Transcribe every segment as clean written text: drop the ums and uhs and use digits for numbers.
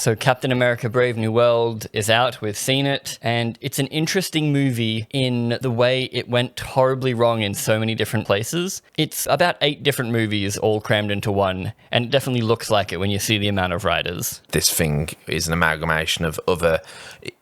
So Captain America Brave New World is out, we've seen it, and it's an interesting movie in the way it went horribly wrong in so many different places. It's about 8 different movies all crammed into one, and it definitely looks like it when you see the amount of writers. This thing is an amalgamation of other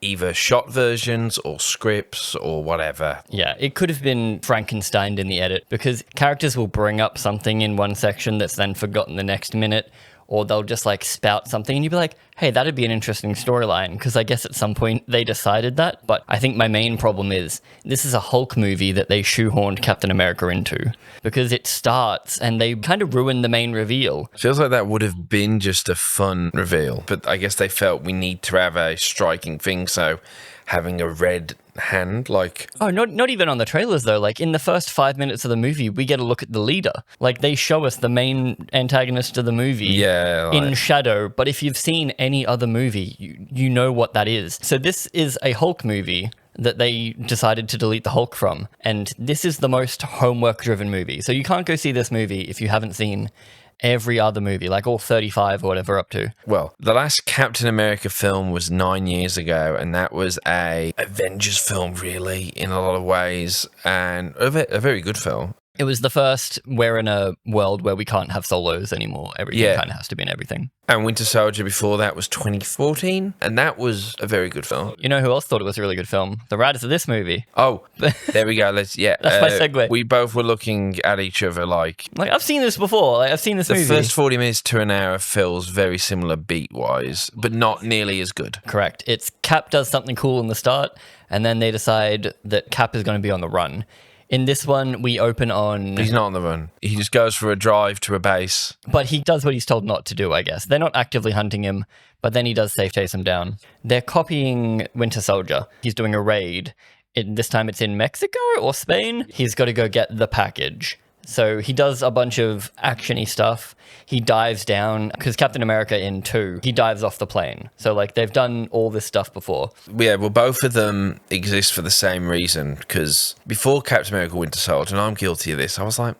either shot versions or scripts or whatever. Yeah, it could have been Frankensteined in the edit, because characters will bring up something in one section that's then forgotten the next minute, or they'll just like spout something and you'd be like, hey, that'd be an interesting storyline, because I guess at some point they decided that. But I think my main problem is this is a Hulk movie that they shoehorned Captain America into, because it starts and they kind of ruin the main reveal. Feels like that would have been just a fun reveal, but I guess they felt we need to have a striking thing, so having a red hand, like... Oh, not even on the trailers, though. Like, in the first 5 minutes of the movie, we get a look at the leader. Like, they show us the main antagonist of the movie in shadow, but if you've seen any other movie, you know what that is. So this is a Hulk movie that they decided to delete the Hulk from, and this is the most homework-driven movie. So you can't go see this movie if you haven't seen every other movie, like all 35 or whatever up to. Well, the last Captain America film was 9 years ago, and that was a Avengers film, really, in a lot of ways, and a very good film. It was the first, we're in a world where we can't have solos anymore. Everything kind of has to be in everything. And Winter Soldier before that was 2014, and that was a very good film. You know who else thought it was a really good film? The writers of this movie. Oh, there we go. That's my segue. We both were looking at each other like I've seen this before. Like, I've seen this movie. The first 40 minutes to an hour feels very similar beat-wise, but not nearly as good. Correct. It's Cap does something cool in the start, and then they decide that Cap is going to be on the run. In this one, we open on... He's not on the run. He just goes for a drive to a base. But he does what he's told not to do, I guess. They're not actively hunting him, but then he does safe chase him down. They're copying Winter Soldier. He's doing a raid. This time it's in Mexico or Spain. He's got to go get the package. So he does a bunch of action-y stuff. He dives down, because Captain America in 2, he dives off the plane. So, like, they've done all this stuff before. Yeah, well, both of them exist for the same reason, because before Captain America Winter Soldier, and I'm guilty of this, I was like,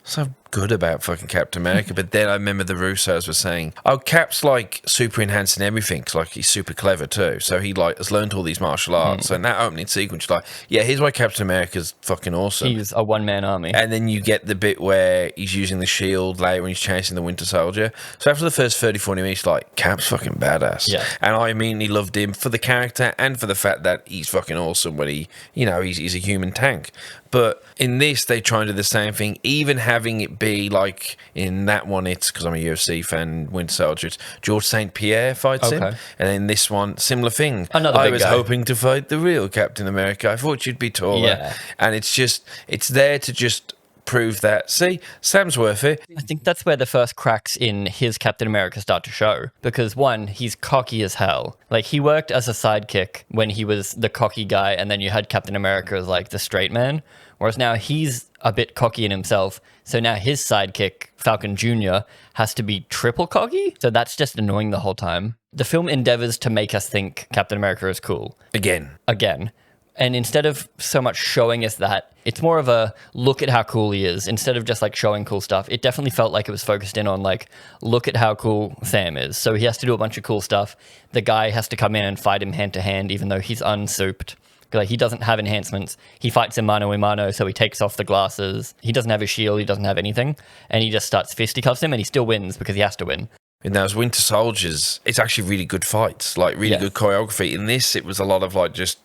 so good about fucking Captain America, but then I remember the Russos were saying, oh, Cap's like super enhanced in everything, cause like he's super clever too, so he like has learned all these martial arts. And that opening sequence, you're like, yeah, here's why Captain America's fucking awesome. He's a one-man army. And then you get the bit where he's using the shield later when he's chasing the Winter Soldier. So after the first 30-40 minutes, like, Cap's fucking badass. Yeah. And I immediately loved him for the character and for the fact that he's fucking awesome when he, you know, he's a human tank. But in this, they try and do the same thing, even having it be like in that one, it's because I'm a UFC fan, Winter Soldier, it's George St. Pierre fights him. And in this one, similar thing. I was hoping to fight the real Captain America. I thought you'd be taller. Yeah. And it's there to just prove that, see, Sam's worth it. I think that's where the first cracks in his Captain America start to show. Because one, he's cocky as hell. Like, he worked as a sidekick when he was the cocky guy, and then you had Captain America as like the straight man. Whereas now he's a bit cocky in himself, so now his sidekick, Falcon Jr., has to be triple cocky? So that's just annoying the whole time. The film endeavors to make us think Captain America is cool. Again. And instead of so much showing us that, it's more of a look at how cool he is. Instead of just like showing cool stuff, it definitely felt like it was focused in on like, look at how cool Sam is. So he has to do a bunch of cool stuff. The guy has to come in and fight him hand to hand, even though he's unsouped. Like, he doesn't have enhancements. He fights him mano a mano, so he takes off the glasses. He doesn't have a shield. He doesn't have anything. And he just starts fisticuffs him, and he still wins because he has to win. In those Winter Soldiers, it's actually really good fights, like really good choreography. In this, it was a lot of like just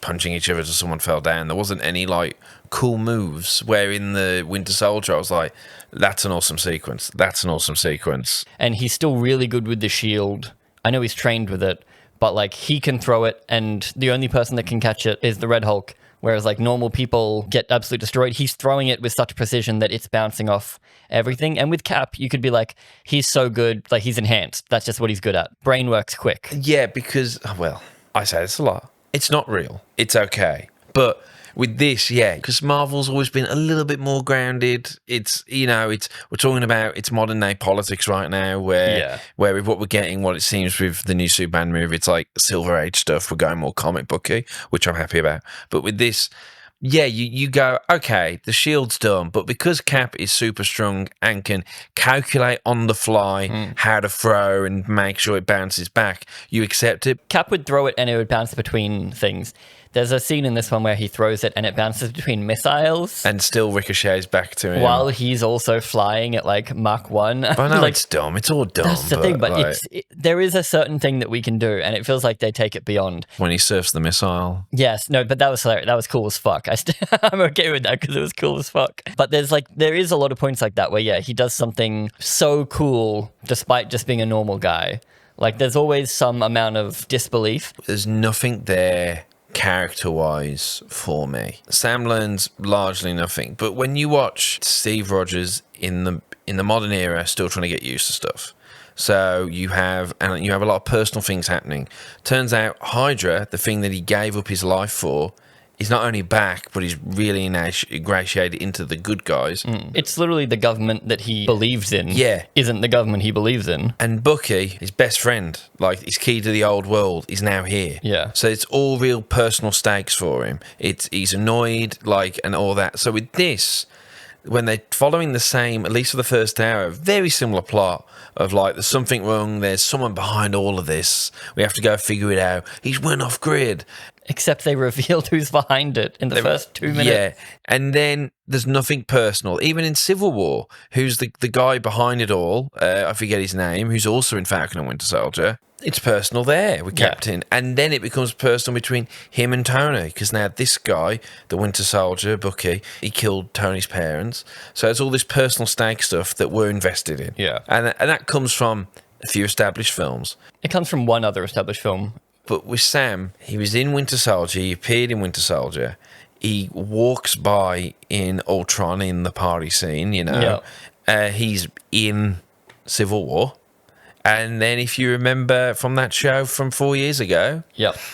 punching each other till someone fell down. There wasn't any like cool moves, where in the Winter Soldier, I was like, that's an awesome sequence. That's an awesome sequence. And he's still really good with the shield. I know he's trained with it, but like, he can throw it, and the only person that can catch it is the Red Hulk. Whereas like normal people get absolutely destroyed. He's throwing it with such precision that it's bouncing off everything. And with Cap, you could be like, he's so good, like he's enhanced. That's just what he's good at. Brain works quick. Yeah, because, well, I say this a lot. It's not real. It's okay. But with this, yeah, because Marvel's always been a little bit more grounded. It's, you know, we're talking about it's modern day politics right now, where with what we're getting, what it seems with the new Superman movie, it's like Silver Age stuff. We're going more comic booky, which I'm happy about. But with this, yeah, you go, okay, the shield's done, but because Cap is super strong and can calculate on the fly how to throw and make sure it bounces back, you accept it. Cap would throw it and it would bounce between things. There's a scene in this one where he throws it and it bounces between missiles. And still ricochets back to him. While he's also flying at like Mach 1. I know it's dumb. It's all dumb. That's the thing, but like, there is a certain thing that we can do, and it feels like they take it beyond. When he surfs the missile. Yes, no, but that was hilarious. That was cool as fuck. I'm okay with that because it was cool as fuck. But there is a lot of points like that where, yeah, he does something so cool despite just being a normal guy. Like, there's always some amount of disbelief. There's nothing there character-wise for me. Sam learns largely nothing, but when you watch Steve Rogers in the modern era, still trying to get used to stuff. So you have a lot of personal things happening. Turns out Hydra, the thing that he gave up his life for, is not only back, but he's really ingratiated into the good guys. It's literally the government that he believes in. Yeah. Isn't the government he believes in. And Bucky, his best friend, like his key to the old world, is now here. Yeah. So it's all real personal stakes for him. He's annoyed, like, and all that. So with this, when they're following the same, at least for the first hour, very similar plot of like, there's something wrong, there's someone behind all of this, we have to go figure it out. He's went off grid. Except they revealed who's behind it in the first 2 minutes. Yeah, and then there's nothing personal. Even in Civil War, who's the guy behind it all, I forget his name, who's also in Falcon and Winter Soldier, it's personal there with Captain. And then it becomes personal between him and Tony, because now this guy, the Winter Soldier, Bucky, he killed Tony's parents. So it's all this personal stake stuff that we're invested in. Yeah. And that comes from a few established films. It comes from one other established film. But with Sam, he was in Winter Soldier, he appeared in Winter Soldier, he walks by in Ultron in the party scene, you know. Yeah. He's in Civil War. And then if you remember from that show from 4 years ago,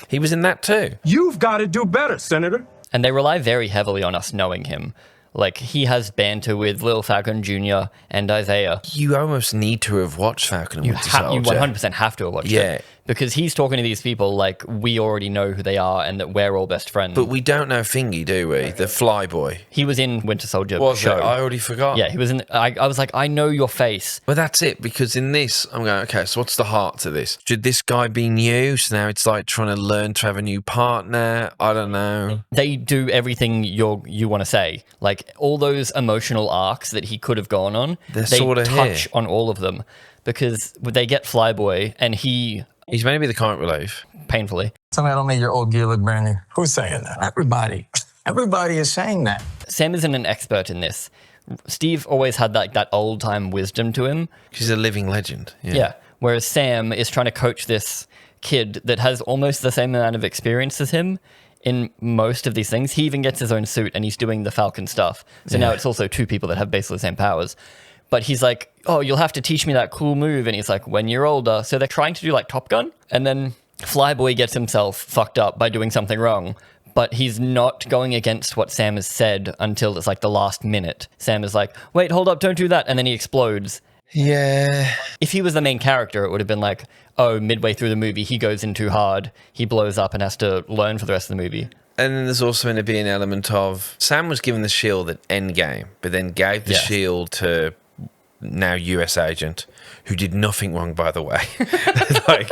he was in that too. You've got to do better, Senator. And they rely very heavily on us knowing him. Like, he has banter with Lil Falcon Jr. and Isaiah. You almost need to have watched Falcon and Winter Soldier. You 100% have to have watched it. Because he's talking to these people like we already know who they are and that we're all best friends. But we don't know Thingy, do we? The Flyboy. He was in Winter Soldier show. I already forgot. Yeah, he was in... I was like, I know your face. Well, that's it, because in this, I'm going, okay, so what's the heart to this? Should this guy be new? So now it's like trying to learn to have a new partner? I don't know. They do everything you want to say. Like, all those emotional arcs that he could have gone on, they sort of touch on all of them. Because they get Flyboy and he's meant to be the comic relief. Painfully. Tell me I don't make your old gear look brand new. Who's saying that? Everybody. Everybody is saying that. Sam isn't an expert in this. Steve always had that old-time wisdom to him. He's a living legend. Yeah. Whereas Sam is trying to coach this kid that has almost the same amount of experience as him in most of these things. He even gets his own suit and he's doing the Falcon stuff. So now it's also two people that have basically the same powers. But he's like, oh, you'll have to teach me that cool move. And he's like, when you're older. So they're trying to do like Top Gun. And then Flyboy gets himself fucked up by doing something wrong. But he's not going against what Sam has said until it's like the last minute. Sam is like, wait, hold up, don't do that. And then he explodes. Yeah. If he was the main character, it would have been like, oh, midway through the movie, he goes in too hard. He blows up and has to learn for the rest of the movie. And then there's also going to be an element of Sam was given the shield at Endgame, but then gave the shield to now US agent, who did nothing wrong, by the way. Like,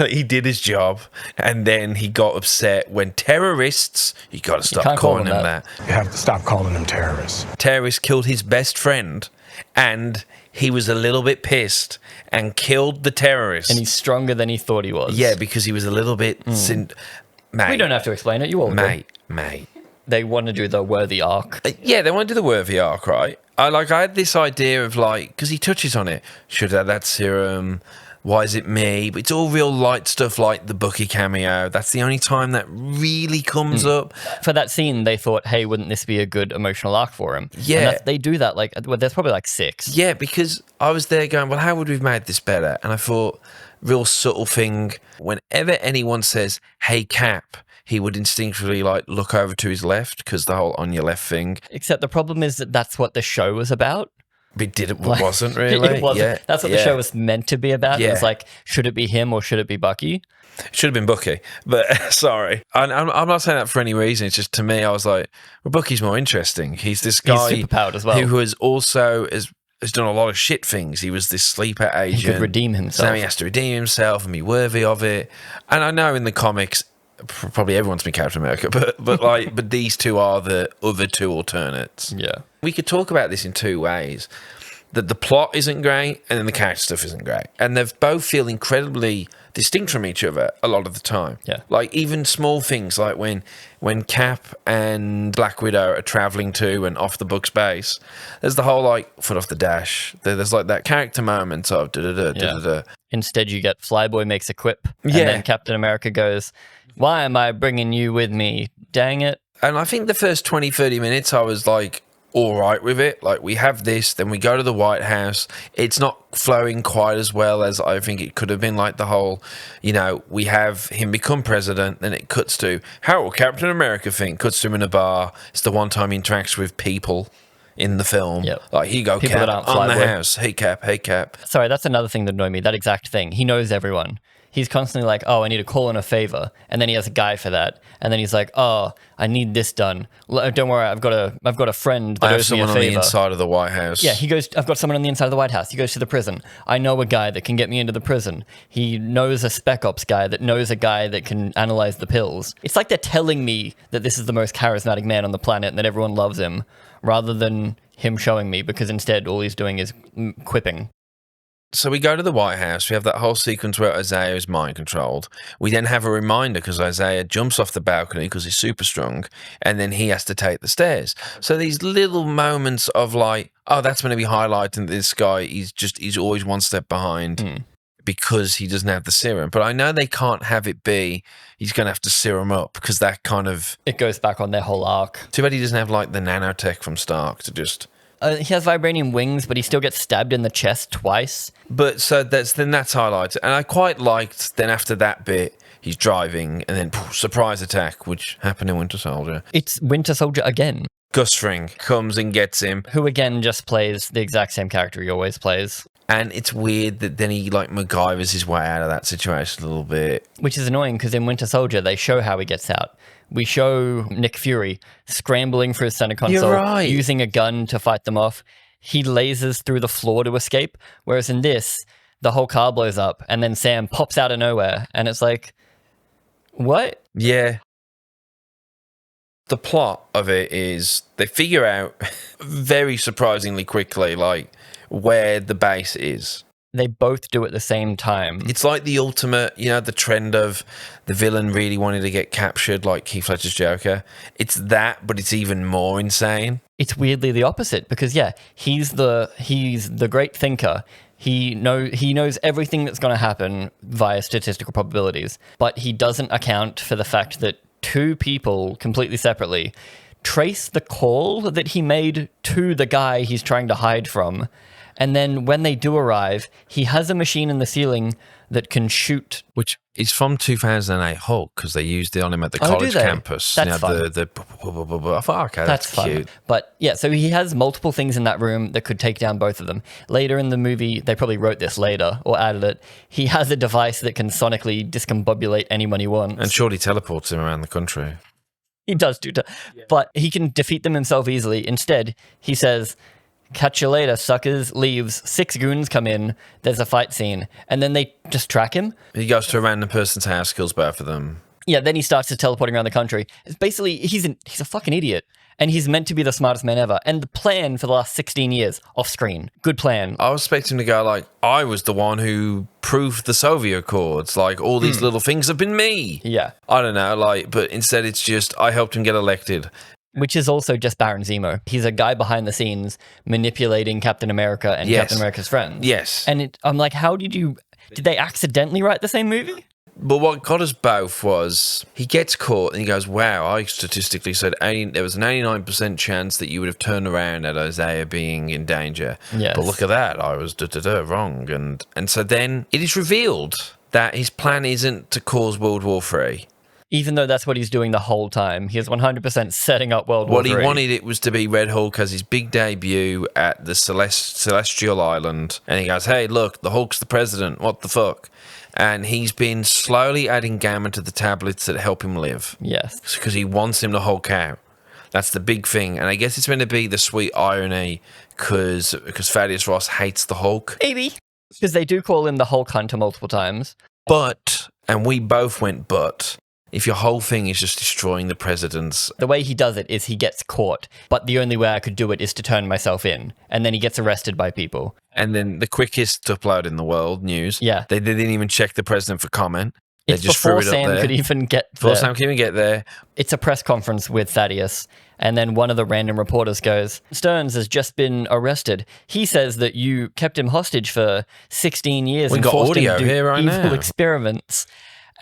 he did his job, and then he got upset when terrorists, you got to stop calling them that. You have to stop calling them terrorists. Terrorists killed his best friend, and he was a little bit pissed and killed the terrorist. And he's stronger than he thought he was. Yeah, because he was a little bit... Mate. We don't have to explain it, you all do. Mate. They want to do the worthy arc. Yeah, they want to do the worthy arc, right? I had this idea of like, because he touches on it. Should I have that serum? Why is it me? But it's all real light stuff like the Bucky cameo. That's the only time that really comes up. For that scene, they thought, hey, wouldn't this be a good emotional arc for him? Yeah. And they do that, like, well, there's probably like 6. Yeah, because I was there going, well, how would we have made this better? And I thought, real subtle thing, whenever anyone says, hey, Cap, he would instinctively like look over to his left because the whole on your left thing. Except the problem is that that's what the show was about. It wasn't really. It wasn't. Yeah, That's what the show was meant to be about. It was Yeah. like, should it be him or should it be Bucky? It should have been Bucky, but sorry. I'm not saying that for any reason. It's just, to me, I was like, well, Bucky's more interesting. He's this guy superpowered as well. who has also has done a lot of shit things. He was this sleeper agent. He could redeem himself. So now he has to redeem himself and be worthy of it. And I know in the comics, probably everyone's been Captain America, but these two are the other two alternates. Yeah. We could talk about this in two ways. That the plot isn't great and then the character stuff isn't great. And they both feel incredibly distinct from each other a lot of the time. Yeah. Like even small things like when Cap and Black Widow are traveling to and off the Bucks base, there's the whole like foot off the dash. There's like that character moment of da-da-da. Instead, you get Flyboy makes a quip. And Yeah. then Captain America goes, why am I bringing you with me? Dang it. And I think the first 20, 30 minutes I was like, all right with it. Like, we have this, then we go to the White House. It's not flowing quite as well as I think it could have been. Like the whole, we have him become president, then it cuts to, how will Captain America think? Cuts to him in a bar. It's the one time he interacts with people in the film. Yep. Like, here you go, People Cap, that aren't on the Flyboy. house. Hey, Cap. Sorry, that's another thing that annoyed me. That exact thing. He knows everyone. He's constantly like, oh, I need to call in a favor. And then he has a guy for that. And then he's like, oh, I need this done. Don't worry, I've got a friend that I have owes me a someone on favor. the inside of the White House. Yeah, he goes, I've got someone on the inside of the White House. He goes to the prison. I know a guy that can get me into the prison. He knows a spec ops guy that knows a guy that can analyze the pills. It's like they're telling me that this is the most charismatic man on the planet and that everyone loves him, rather than him showing me, because instead all he's doing is quipping. So we go to the White House. We have that whole sequence where Isaiah is mind controlled. We then have a reminder because Isaiah jumps off the balcony because he's super strong, and then he has to take the stairs. So these little moments of like, oh, that's going to be highlighting this guy. He's always one step behind because he doesn't have the serum. But I know they can't have it be he's going to have to serum up because that kind of, It goes back on their whole arc. too bad he doesn't have like the nanotech from Stark to just. He has vibranium wings, but he still gets stabbed in the chest twice. But so that's highlighted, and I quite liked. Then after that bit, he's driving, and then surprise attack, which happened in Winter Soldier. It's Winter Soldier again, Gus Fring comes and gets him, who again just plays the exact same character he always plays. and it's weird that then he like MacGyvers his way out of that situation a little bit. Which is annoying because in Winter Soldier, they show how he gets out. We show Nick Fury scrambling for his center console, right. using a gun to fight them off. He lasers through the floor to escape, whereas in this, the whole car blows up, and then Sam pops out of nowhere, and it's like, what? Yeah. The plot of it is they figure out very surprisingly quickly like where the base is. They both do at the same time. It's like the ultimate, the trend of the villain really wanting to get captured, like Heath Ledger's Joker. It's that, but it's even more insane. It's weirdly the opposite because he's the great thinker. He knows everything that's going to happen via statistical probabilities, but he doesn't account for the fact that two people completely separately trace the call that he made to the guy he's trying to hide from. And then when they do arrive, he has a machine in the ceiling that can shoot. Which is from 2008 Hulk, because they used it on him at the Oh, do college they? campus. That's fun. I thought, okay, that's fun. cute. But yeah, so he has multiple things in that room that could take down both of them. Later in the movie, they probably wrote this later or added it. He has a device that can sonically discombobulate anyone he wants. And surely teleports him around the country. He does do that. But he can defeat them himself easily. Instead, he says, catch you later, suckers, leaves. 6 goons come in. There's a fight scene. And then they just track him. He goes to a random person's house, kills both of them. Yeah, then he starts to teleporting around the country. It's basically, he's a fucking idiot. And he's meant to be the smartest man ever. And the plan for the last 16 years, off screen. Good plan. I was expecting him to go like, I was the one who proved the Soviet Accords. Like, all these little things have been me. Yeah. I don't know, but instead it's just, I helped him get elected. Which is also just Baron Zemo. He's a guy behind the scenes manipulating Captain America and Captain America's friends. Yes. And I'm like, did they accidentally write the same movie? But what got us both was he gets caught and he goes, wow, I statistically said there was an 89% chance that you would have turned around at Isaiah being in danger. Yes. But look at that, I was wrong. And so then it is revealed that his plan isn't to cause World War III. Even though that's what he's doing the whole time. He is 100% setting up World War What he III. wanted it was to be Red Hulk as his big debut at the Celestial Island. And he goes, hey, look, the Hulk's the president. What the fuck? And he's been slowly adding gamma to the tablets that help him live. Yes. Because he wants him to Hulk out. That's the big thing. And I guess it's meant to be the sweet irony because Thaddeus Ross hates the Hulk. Maybe. Because they do call him the Hulk Hunter multiple times. But, and we both went, but, if your whole thing is just destroying the president's... The way he does it is he gets caught, but the only way I could do it is to turn myself in. And then he gets arrested by people. And then the quickest upload in the world, news. Yeah. They didn't even check the president for comment. They It's just before threw it up Sam there. could even get Before there. Sam can even get there. It's a press conference with Thaddeus, and then one of the random reporters goes, Stearns has just been arrested. He says that you kept him hostage for 16 years We and got forced him audio to do here right evil now. experiments.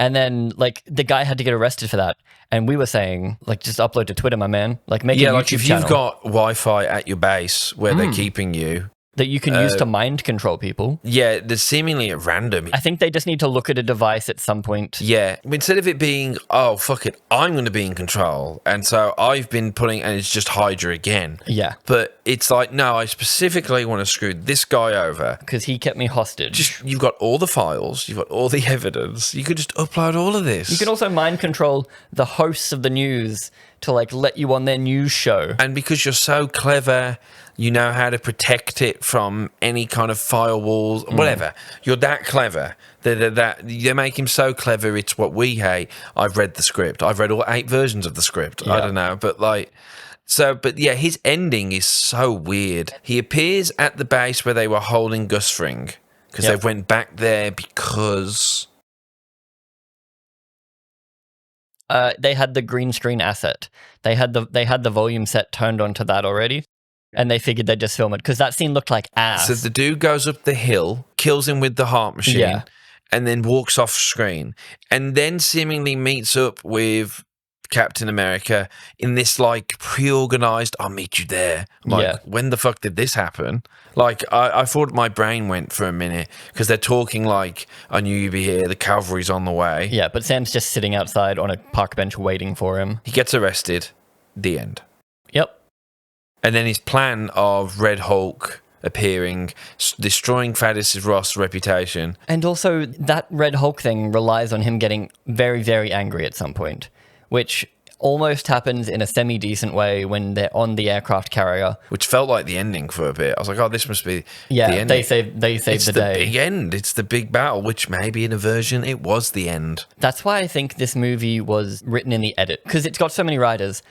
And then, like, the guy had to get arrested for that. And we were saying, like, just upload to Twitter, my man. Like, make a YouTube Like if channel you've got Wi-Fi at your base where they're keeping you, that you can use to mind control people. yeah, they're seemingly at random. I think they just need to look at a device at some point. Yeah, instead of it being, oh, fuck it, I'm going to be in control. And so I've been putting, and it's just Hydra again. Yeah. But it's like, no, I specifically want to screw this guy over. Because he kept me hostage. Just, you've got all the files, you've got all the evidence. You could just upload all of this. You can also mind control the hosts of the news to, like, let you on their news show. And because you're so clever, you know how to protect it from any kind of firewalls, whatever. You're that clever. They make him so clever, it's what we hate. I've read the script. I've read all 8 versions of the script. I Yeah. don't know, but like... So, but yeah, his ending is so weird. He appears at the base where they were holding Gus Fring, because Yep. they went back there because... They had the green screen asset. They had the volume set turned onto that already, and they figured they'd just film it because that scene looked like ass. So the dude goes up the hill, kills him with the heart machine, Yeah. and then walks off screen, and then seemingly meets up with Captain America in this like pre-organized, I'll meet you there. Like, Yeah. when the fuck did this happen? Like, I thought my brain went for a minute because they're talking like, I knew you'd be here, the cavalry's on the way. Yeah, but Sam's just sitting outside on a park bench waiting for him. He gets arrested. The end. Yep. And then his plan of Red Hulk appearing, destroying Thaddeus Ross' reputation. And also, that Red Hulk thing relies on him getting very, very angry at some point, which almost happens in a semi-decent way when they're on the aircraft carrier. Which felt like the ending for a bit. I was like, oh, this must be Yeah, the ending. they saved It's the the day. big end. It's the big battle, which maybe in a version it was the end. That's why I think this movie was written in the edit, because it's got so many writers,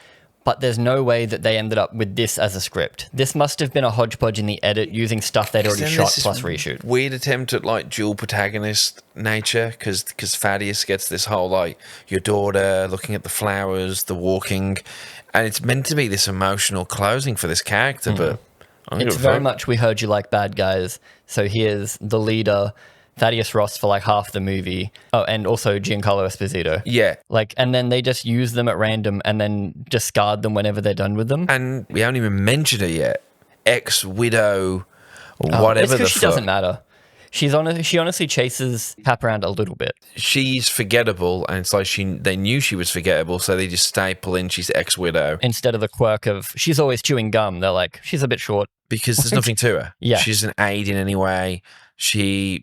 but there's no way that they ended up with this as a script. This must have been a hodgepodge in the edit using stuff they'd already Then shot there's this plus reshoot. Weird attempt at like dual protagonist nature because Thaddeus gets this whole like your daughter looking at the flowers, the walking, and it's meant to be this emotional closing for this character, but I don't It's give a very fuck. much we heard you like bad guys, so here's the leader, Thaddeus Ross, for like half the movie. Oh, and also Giancarlo Esposito. Yeah. Like, and then they just use them at random and then discard them whenever they're done with them. And we haven't even mentioned her yet. Ex-widow, Oh, whatever it's the because fuck. she doesn't matter. She honestly chases Cap around a little bit. She's forgettable, and it's like they knew she was forgettable, so they just staple in she's ex-widow Instead of the quirk of she's always chewing gum, they're like, she's a bit short. because there's nothing to her. Yeah. She's an aid in any way. She's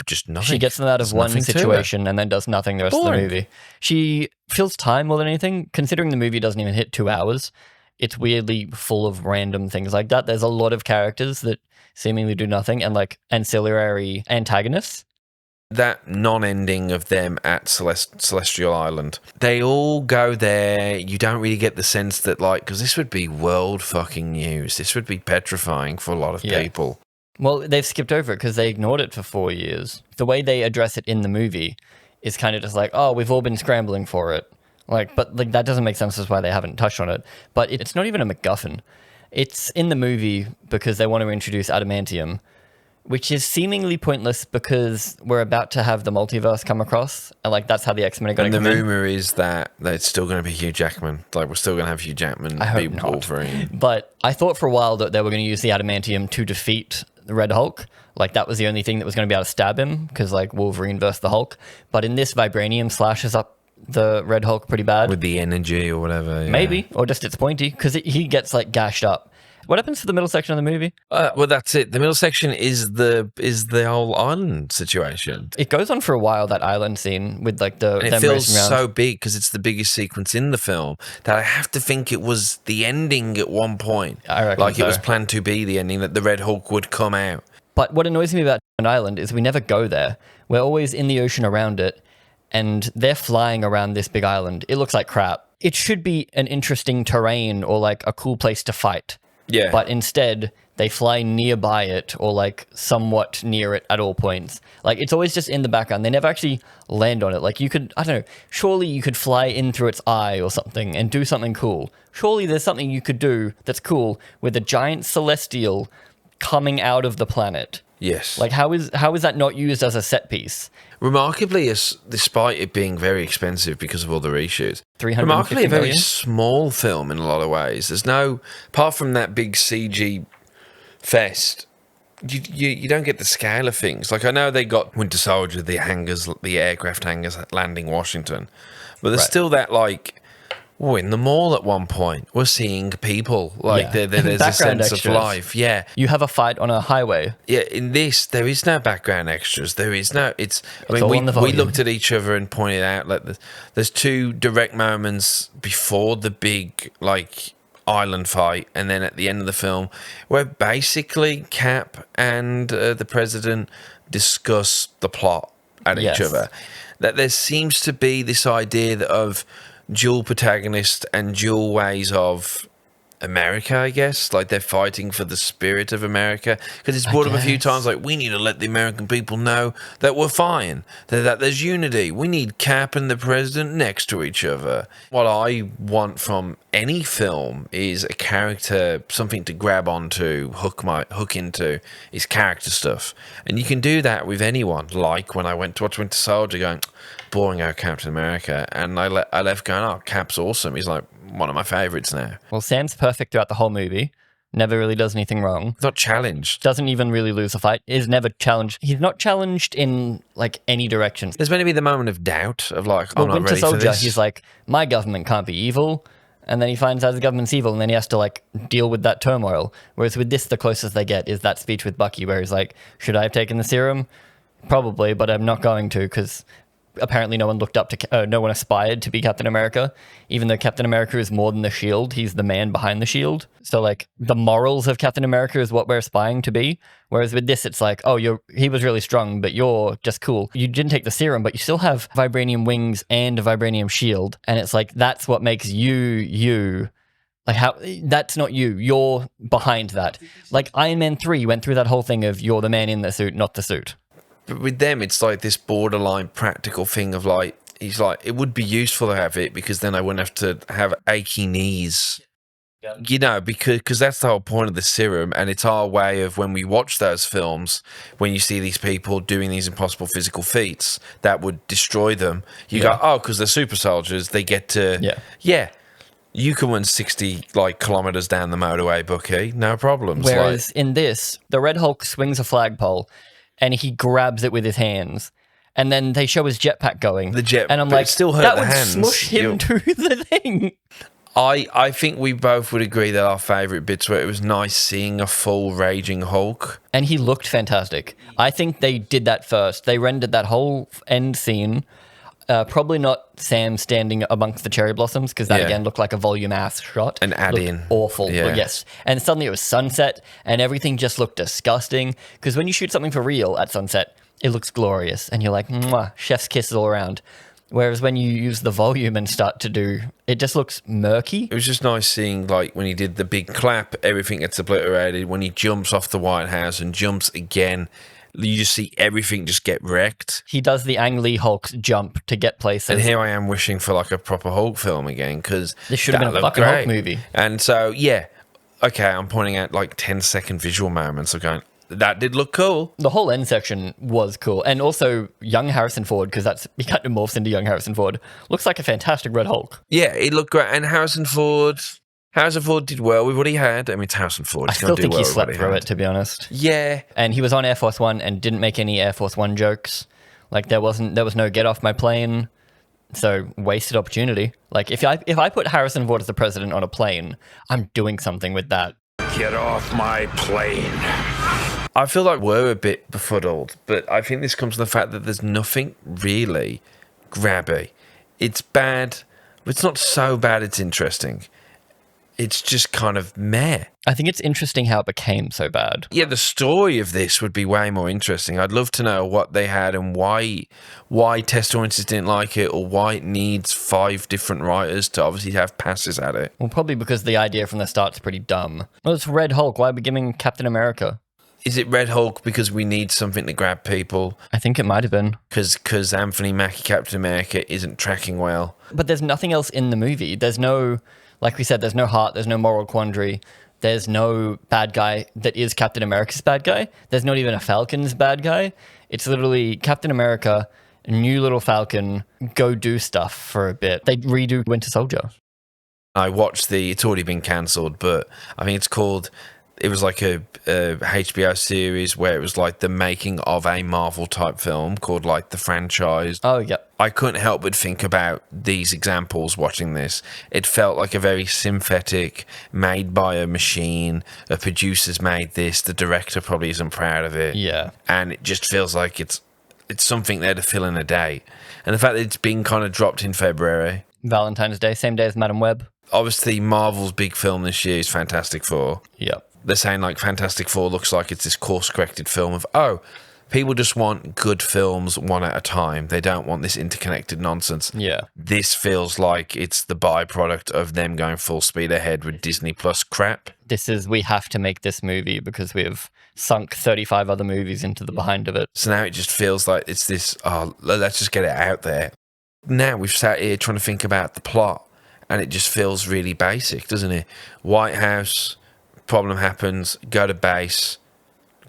just nothing. She gets them out of There's one nothing to her. situation and then does nothing the rest of Boring. the movie. She fills time more than anything. Considering the movie doesn't even hit 2 hours, it's weirdly full of random things like that. There's a lot of characters that seemingly do nothing and like ancillary antagonists. That non-ending of them at Celestial Island. They all go there. You don't really get the sense that like, because this would be world fucking news. This would be petrifying for a lot of Yeah. people. Well, they've skipped over it because they ignored it for 4 years. The way they address it in the movie is kind of just like, oh, we've all been scrambling for it. Like, but like that doesn't make sense as why they haven't touched on it. But it's not even a MacGuffin. It's in the movie because they want to introduce Adamantium, which is seemingly pointless because we're about to have the multiverse come across, and like that's how the X-Men are going And to the come in. rumor is that it's still going to be Hugh Jackman. Like, we're still going to have Hugh Jackman I hope be not. Wolverine. But I thought for a while that they were going to use the Adamantium to defeat the Red Hulk. Like that was the only thing that was going to be able to stab him because like Wolverine versus the Hulk. But in this, Vibranium slashes up the Red Hulk pretty bad. With the energy or whatever. Yeah. Maybe, or just it's pointy, because he gets like gashed up. What happens to the middle section of the movie? Well, that's it. The middle section is the whole island situation. It goes on for a while, that island scene with like And it them feels racing around. so big because it's the biggest sequence in the film that I have to think it was the ending at one point. I reckon like so. it was planned to be the ending, that the Red Hulk would come out. But what annoys me about an island is we never go there. We're always in the ocean around it, and they're flying around this big island. It looks like crap. It should be an interesting terrain or like a cool place to fight. Yeah. But instead, they fly nearby it or like somewhat near it at all points. Like it's always just in the background. They never actually land on it. Like you could, I don't know, surely you could fly in through its eye or something and do something cool. Surely there's something you could do that's cool with a giant celestial coming out of the planet. Yes. Like how is that not used as a set piece? Remarkably, despite it being very expensive because of all the reshoots, 350 remarkably a very million? small film in a lot of ways. There's no, apart from that big CG fest, you don't get the scale of things. Like I know they got Winter Soldier, the hangars, the aircraft hangars at landing Washington, but there's Right. still that like. Oh, in the mall at one point, we're seeing people like Yeah. there's a Background sense extras. of life. Yeah, You have a fight on a highway. yeah. In this, there is no background extras. There is no. I all mean, on the we volume. looked at each other and pointed out like there's two direct moments before the big like island fight, and then at the end of the film, where basically Cap and the president discuss the plot at Yes. each other. That there seems to be this idea of dual protagonist and dual ways of America, I guess. Like they're fighting for the spirit of America. Because it's brought up a few guess. times like, we need to let the American people know that we're fine, that there's unity. We need Cap and the president next to each other. What I want from any film is a character, something to grab onto, hook into, is character stuff. And you can do that with anyone. Like when I went to watch Winter Soldier going, boring out Captain America, and I left going, oh, Cap's awesome. He's like one of my favorites now. Well, Sam's perfect throughout the whole movie. Never really does anything wrong. Not challenged. Doesn't even really lose a fight. Is never challenged. He's not challenged in like any direction. There's going to be the moment of doubt of like, Well, I'm not Winter ready for Soldier, this. he's like, my government can't be evil. And then he finds out the government's evil, and then he has to like deal with that turmoil. Whereas with this, the closest they get is that speech with Bucky, where he's like, should I have taken the serum? Probably, but I'm not going to, because apparently no one looked up to, no one aspired to be Captain America, even though Captain America is more than the shield. He's the man behind the shield. So like the morals of Captain America is what we're aspiring to be. Whereas with this, it's like, oh, he was really strong, but you're just cool. You didn't take the serum, but you still have vibranium wings and a vibranium shield. And it's like, that's what makes you. Like how, that's not you. You're behind that. Like Iron Man 3 went through that whole thing of you're the man in the suit, not the suit. But with them, it's like this borderline practical thing of like, he's like, it would be useful to have it because then I wouldn't have to have achy knees. Yeah. You know, because that's the whole point of the serum, and it's our way of when we watch those films, when you see these people doing these impossible physical feats that would destroy them, you go, oh, because they're super soldiers, they get to, yeah, you can run 60 like kilometers down the motorway, Bucky, no problems. Whereas in this, the Red Hulk swings a flagpole and he grabs it with his hands. And then they show his jetpack going. And I'm but it like, still hurt that the would hands. smush him to the thing. I think we both would agree that our favourite bits were it was nice seeing a full raging Hulk. And he looked fantastic. I think they did that first. They rendered that whole end scene. Probably not Sam standing amongst the cherry blossoms, because that again looked like a volume ass shot. An add-in. Looked awful. Yeah. But yes. And suddenly it was sunset and everything just looked disgusting. Because when you shoot something for real at sunset, it looks glorious. And you're like, mwah, chef's kiss all around. Whereas when you use the volume and start to do, it just looks murky. It was just nice seeing, like, when he did the big clap, everything gets obliterated. When he jumps off the White House and jumps again, you just see everything just get wrecked. He does the Ang Lee Hulk's jump to get places. And here I am wishing for, like, a proper Hulk film again, because this should have been a fucking Hulk movie. And so, yeah, okay, I'm pointing out, like, 10-second visual moments of going, that did look cool. The whole end section was cool. And also young Harrison Ford, because he kind of morphs into young Harrison Ford, looks like a fantastic Red Hulk. Yeah, it looked great. And Harrison Ford did well with what he had. I mean, it's Harrison Ford. I still think he slept through it, to be honest. Yeah. And he was on Air Force One and didn't make any Air Force One jokes. Like there was no get off my plane. So wasted opportunity. Like if I put Harrison Ford as the president on a plane, I'm doing something with that. Get off my plane. I feel like we're a bit befuddled, but I think this comes from the fact that there's nothing really grabby. It's bad, but it's not so bad it's interesting. It's just kind of meh. I think it's interesting how it became so bad. Yeah, the story of this would be way more interesting. I'd love to know what they had and why test audiences didn't like it, or why it needs 5 different writers to obviously have passes at it. Well, probably because the idea from the start's pretty dumb. Well, it's Red Hulk. Why are we giving Captain America? Is it Red Hulk because we need something to grab people? I think it might have been. Because Anthony Mackie Captain America isn't tracking well. But there's nothing else in the movie. There's no, like we said, there's no heart, there's no moral quandary. There's no bad guy that is Captain America's bad guy. There's not even a Falcon's bad guy. It's literally Captain America, new little Falcon, go do stuff for a bit. They redo Winter Soldier. I watched it's already been cancelled, but I think it was like a HBO series where it was like the making of a Marvel type film called like The Franchise. Oh, yeah. I couldn't help but think about these examples watching this. It felt like a very synthetic, made by a machine. A producer's made this. The director probably isn't proud of it. Yeah. And it just feels like it's something there to fill in a day. And the fact that it's been kind of dropped in February. Valentine's Day, same day as Madam Web. Obviously, Marvel's big film this year is Fantastic Four. Yeah. They're saying like Fantastic Four looks like it's this course-corrected film of, people just want good films one at a time. They don't want this interconnected nonsense. Yeah. This feels like it's the byproduct of them going full speed ahead with Disney Plus crap. We have to make this movie because we have sunk 35 other movies into the behind of it. So now it just feels like it's this, let's just get it out there. Now we've sat here trying to think about the plot, and it just feels really basic, doesn't it? White House, problem happens, go to base,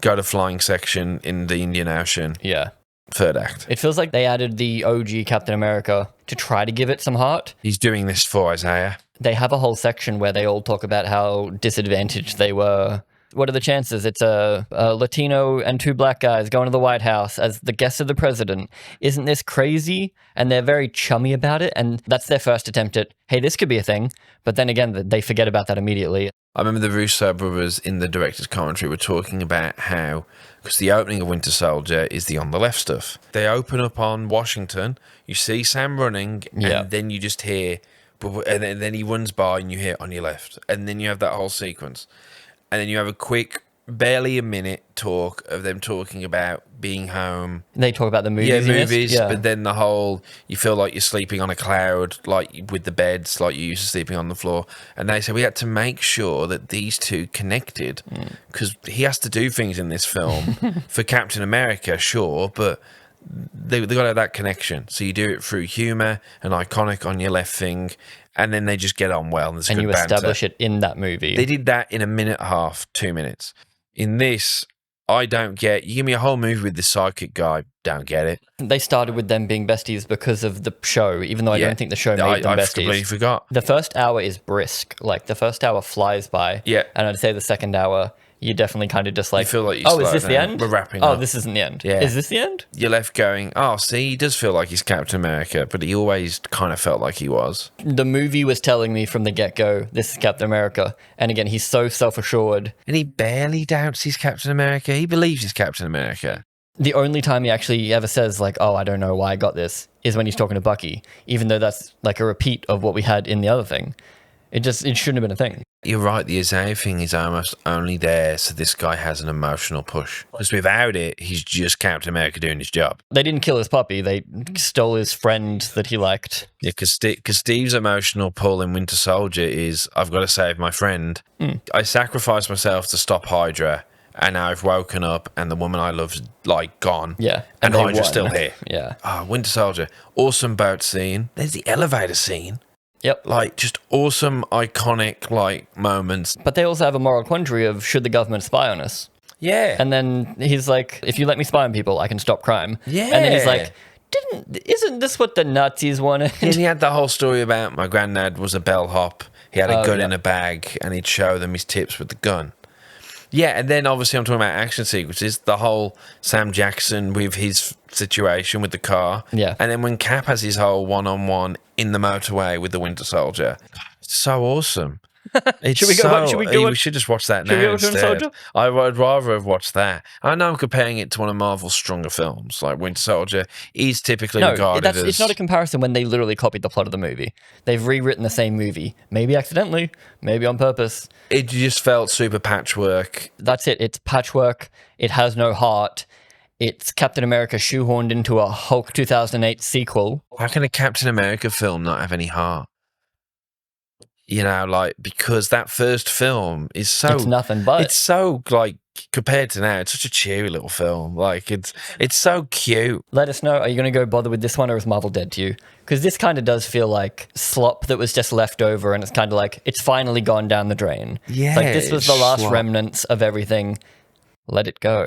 go to flying section in the Indian Ocean. Yeah. Third act. It feels like they added the OG Captain America to try to give it some heart. He's doing this for Isaiah. They have a whole section where they all talk about how disadvantaged they were. What are the chances? It's a Latino and 2 black guys going to the White House as the guests of the president. Isn't this crazy? And they're very chummy about it. And that's their first attempt at, hey, this could be a thing. But then again, they forget about that immediately. I remember the Russo brothers in the director's commentary were talking about how, because the opening of Winter Soldier is the on the left stuff. They open up on Washington, you see Sam running, and then you just hear, and then he runs by and you hear on your left. And then you have that whole sequence. And then you have a quick, barely a minute talk of them talking about being home. They talk about the movies. Yeah, movies, but then the whole, you feel like you're sleeping on a cloud, like with the beds, like you used to sleeping on the floor. And they said we had to make sure that these two connected, because he has to do things in this film for Captain America, sure, but they got to have that connection. So you do it through humour, an iconic on your left thing, and then they just get on well. And, you establish it in that movie. They did that in a minute and a half, 2 minutes. In this, I don't get, you give me a whole movie with this psychic guy, don't get it. They started with them being besties because of the show, even though I don't think the show made them besties. I completely forgot. The first hour is brisk. Like, the first hour flies by. Yeah. And I'd say the second hour, you definitely kind of just like, you feel like is this the end? We're wrapping up. up. This isn't the end. Yeah. Is this the end? You're left going, see, he does feel like he's Captain America, but he always kind of felt like he was. The movie was telling me from the get-go, this is Captain America. And again, he's so self-assured. And he barely doubts he's Captain America. He believes he's Captain America. The only time he actually ever says, like, I don't know why I got this, is when he's talking to Bucky, even though that's like a repeat of what we had in the other thing. It shouldn't have been a thing. You're right, the Isaiah thing is almost only there so this guy has an emotional push. Because without it, he's just Captain America doing his job. They didn't kill his puppy. They stole his friend that he liked. Yeah, because Steve's emotional pull in Winter Soldier is, I've got to save my friend. I sacrificed myself to stop Hydra, and now I've woken up and the woman I love's like gone. Yeah. And Hydra's still here. Yeah. Winter Soldier. Awesome boat scene. There's the elevator scene. Yep. Like, just awesome, iconic, like, moments. But they also have a moral quandary of, should the government spy on us? Yeah. And then he's like, if you let me spy on people, I can stop crime. Yeah. And then he's like, isn't this what the Nazis wanted? And he had the whole story about my granddad was a bellhop. He had a gun in a bag, and he'd show them his tips with the gun. Yeah, and then obviously I'm talking about action sequences, the whole Sam Jackson with his situation with the car. Yeah. And then when Cap has his whole one-on-one in the motorway with the Winter Soldier. It's so awesome. It's Should we go? Should we go? We should just watch that Should we now go to Winter instead. Soldier? I would rather have watched that. I know I'm comparing it to one of Marvel's stronger films, like Winter Soldier is typically No, regarded as... it's not a comparison when they literally copied the plot of the movie. They've rewritten the same movie, maybe accidentally, maybe on purpose. It just felt super patchwork. That's it. It's patchwork. It has no heart. It's Captain America shoehorned into a Hulk 2008 sequel. How can a Captain America film not have any heart? You know, like, because that first film is so... It's nothing but. It's so, like, compared to now, it's such a cheery little film. Like, it's so cute. Let us know, are you going to go bother with this one, or is Marvel dead to you? Because this kind of does feel like slop that was just left over, and it's kind of like, it's finally gone down the drain. Yeah, Like, this was the last slop. remnants of everything. Let it go.